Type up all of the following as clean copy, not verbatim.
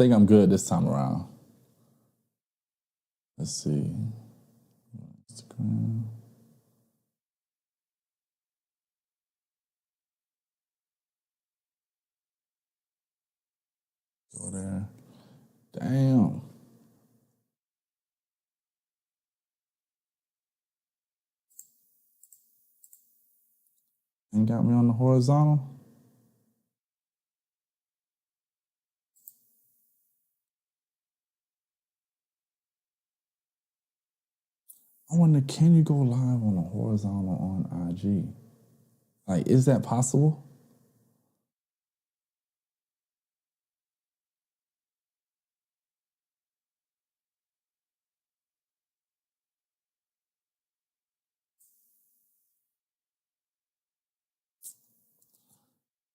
think I'm good this time around. Let's see. Instagram. Go there. Damn. Ain't got me on the horizontal. I wonder, can you go live on the horizontal on IG? Like, is that possible?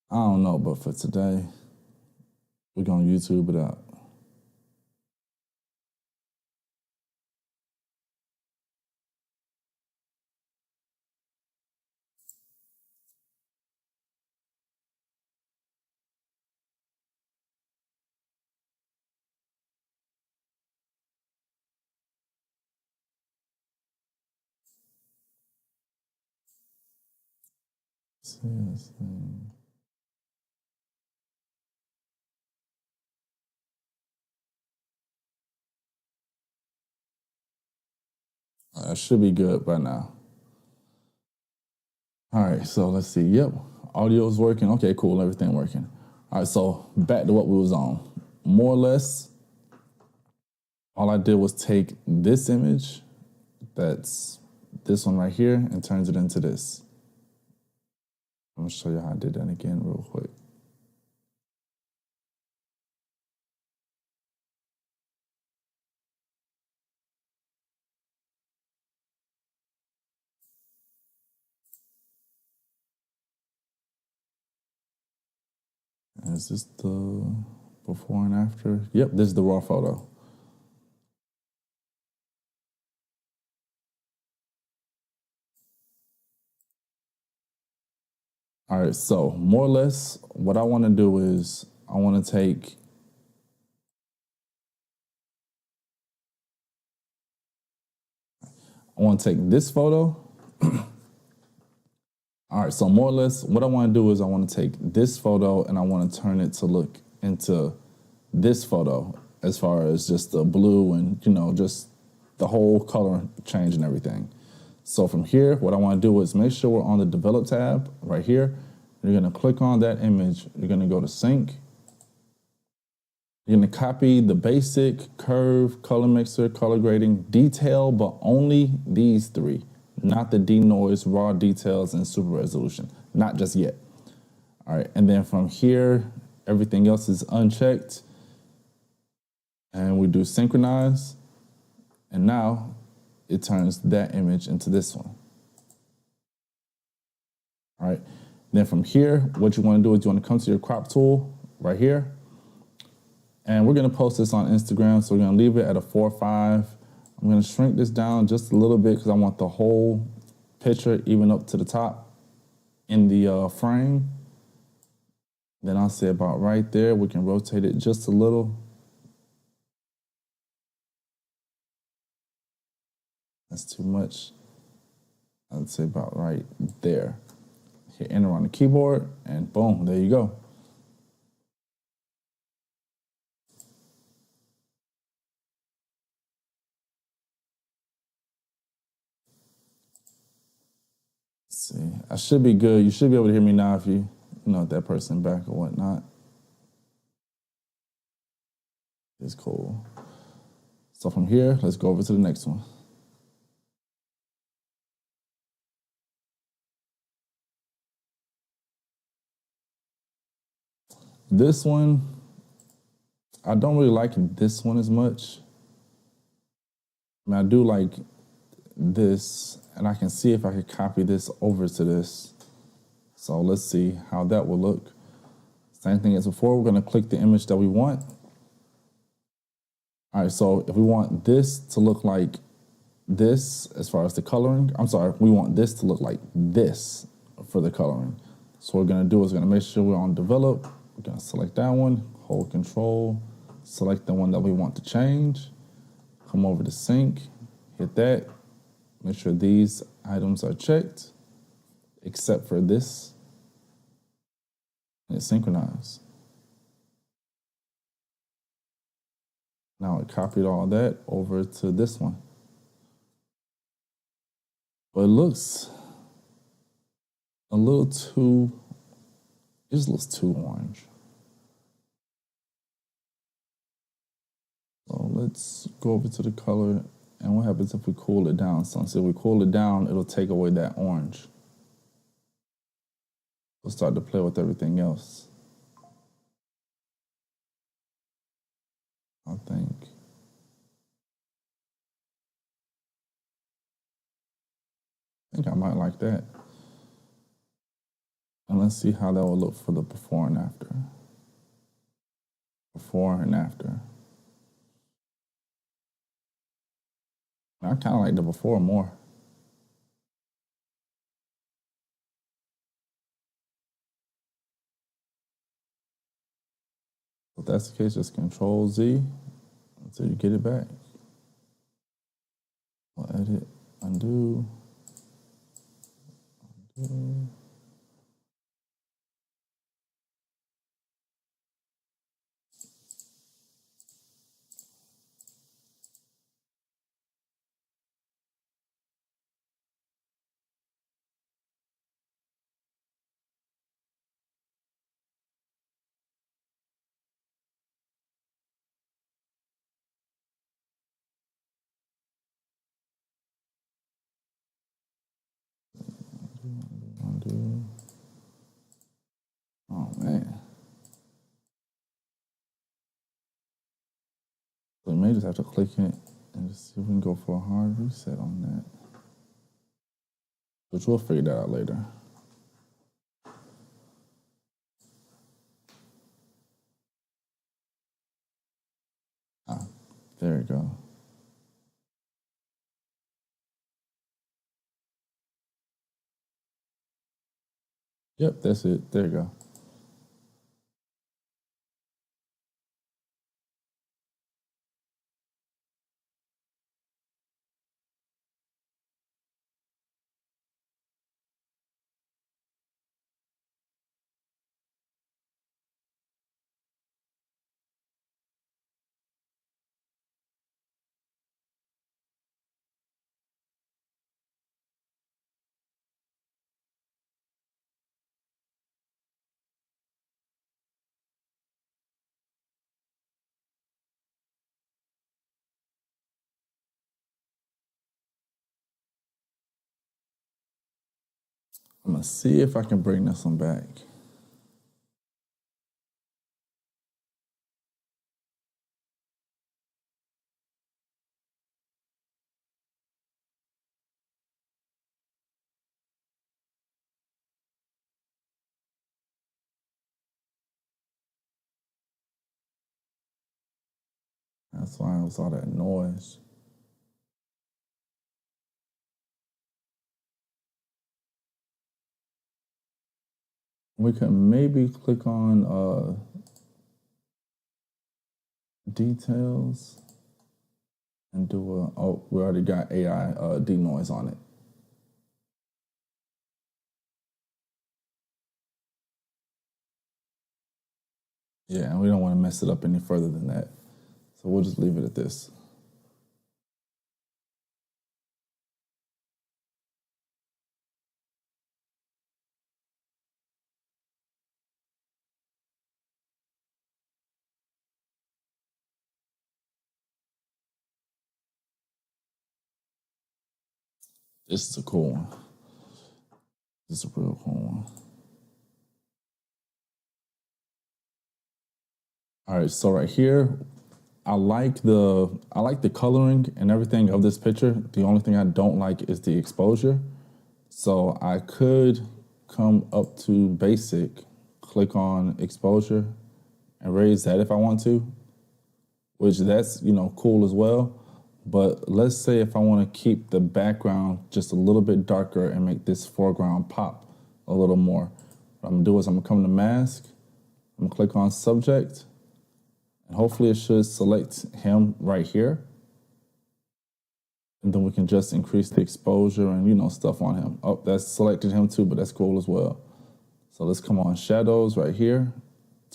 I don't know, but for today, we're gonna YouTube it up. Let's see. That should be good by now. All right, so let's see. Yep, audio's working. Okay, cool, everything working. All right, so back to what we was on. More or less, all I did was take this image, that's this one right here, and turns it into this. I'm gonna show you how I did that again real quick. Is this the before and after? Yep, this is the raw photo. All right, so more or less, what I want to do is I want to take this photo. All right, so more or less, what I want to do is I want to take this photo and I want to turn it to look into this photo as far as just the blue and, you know, just the whole color change and everything. So from here, what I want to do is make sure we're on the Develop tab right here. You're going to click on that image. You're going to go to Sync. You're going to copy the basic, curve, color mixer, color grading, detail, but only these three. Not the denoise, raw details, and super resolution. Not just yet. All right, and then from here, everything else is unchecked. And we do synchronize. And now it turns that image into this one. All right, then from here, what you want to do is you want to come to your crop tool right here. And we're going to post this on Instagram, so we're going to leave it at a 4:5. I'm going to shrink this down just a little bit because I want the whole picture even up to the top in the frame. Then I'll say about right there. We can rotate it just a little. That's too much. I'd say about right there. Hit enter on the keyboard, and boom, there you go. Let's see, I should be good. You should be able to hear me now if you know that person back or whatnot. It's cool. So from here, let's go over to the next one. This one, I don't really like this one as much. I mean, I do like this, and I can see if I could copy this over to this. So let's see how that will look. Same thing as before, we're gonna click the image that we want. All right, so if we want this to look like this as far as the coloring, I'm sorry, we want this to look like this for the coloring. So what we're gonna do is gonna make sure we're on develop. We're gonna select that one, hold control, select the one that we want to change, come over to sync, hit that, make sure these items are checked, except for this, and it's synchronized. Now it copied all that over to this one. But it looks a little too, it just looks too orange. So let's go over to the color, and what happens if we cool it down? So if we cool it down, it'll take away that orange. We'll start to play with everything else. I think I might like that. And let's see how that will look for the before and after. Before and after. I kind of like the before more. If that's the case, just Control Z until you get it back. We'll edit, undo, undo. Undo. Oh man. So we may just have to click it and just see if we can go for a hard reset on that. Which we'll figure that out later. Ah, there we go. Yep, that's it. There you go. I'm gonna see if I can bring this one back. That's why it was all that noise. We can maybe click on details and do a, oh, we already got AI denoise on it. Yeah, and we don't want to mess it up any further than that. So we'll just leave it at this. This is a cool one. This is a real cool one. All right, so right here, I like the coloring and everything of this picture. The only thing I don't like is the exposure. So I could come up to basic, click on exposure, and raise that if I want to, which that's, cool as well. But let's say if I want to keep the background just a little bit darker and make this foreground pop a little more, what I'm gonna do is I'm gonna come to mask, I'm gonna click on subject, And hopefully it should select him right here. And then we can just increase the exposure and, stuff on him. Oh, that's selected him too, but that's cool as well. So let's come on shadows right here.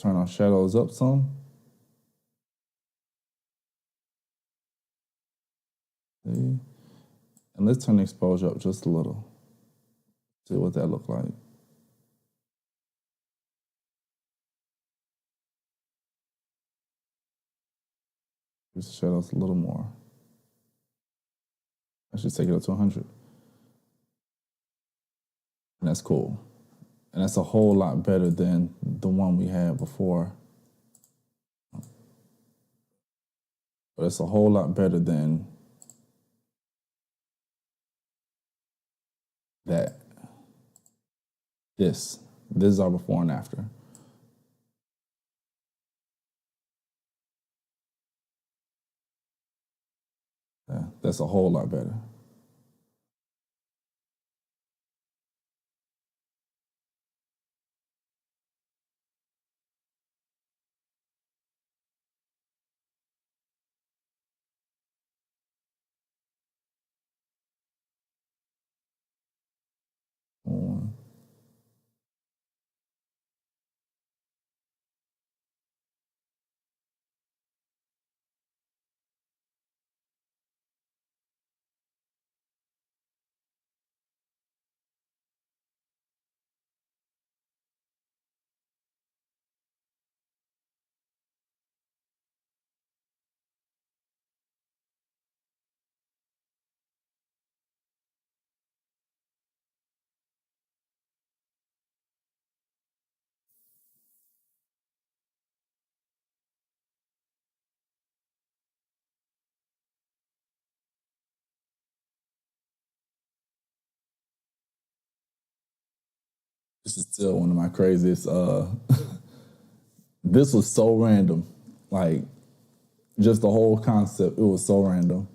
Turn our shadows up some. See? And let's turn the exposure up just a little. See what that look like. Use the shadows a little more. I should take it up to 100. And that's cool. And that's a whole lot better than the one we had before. But it's a whole lot better than that. This is our before and after. Yeah, that's a whole lot better. On. This is still one of my craziest. This was so random. Like, just the whole concept, it was so random.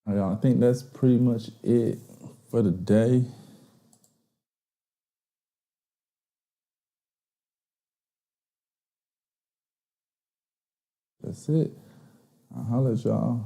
I think that's pretty much it for the day. That's it. I'll holler at y'all.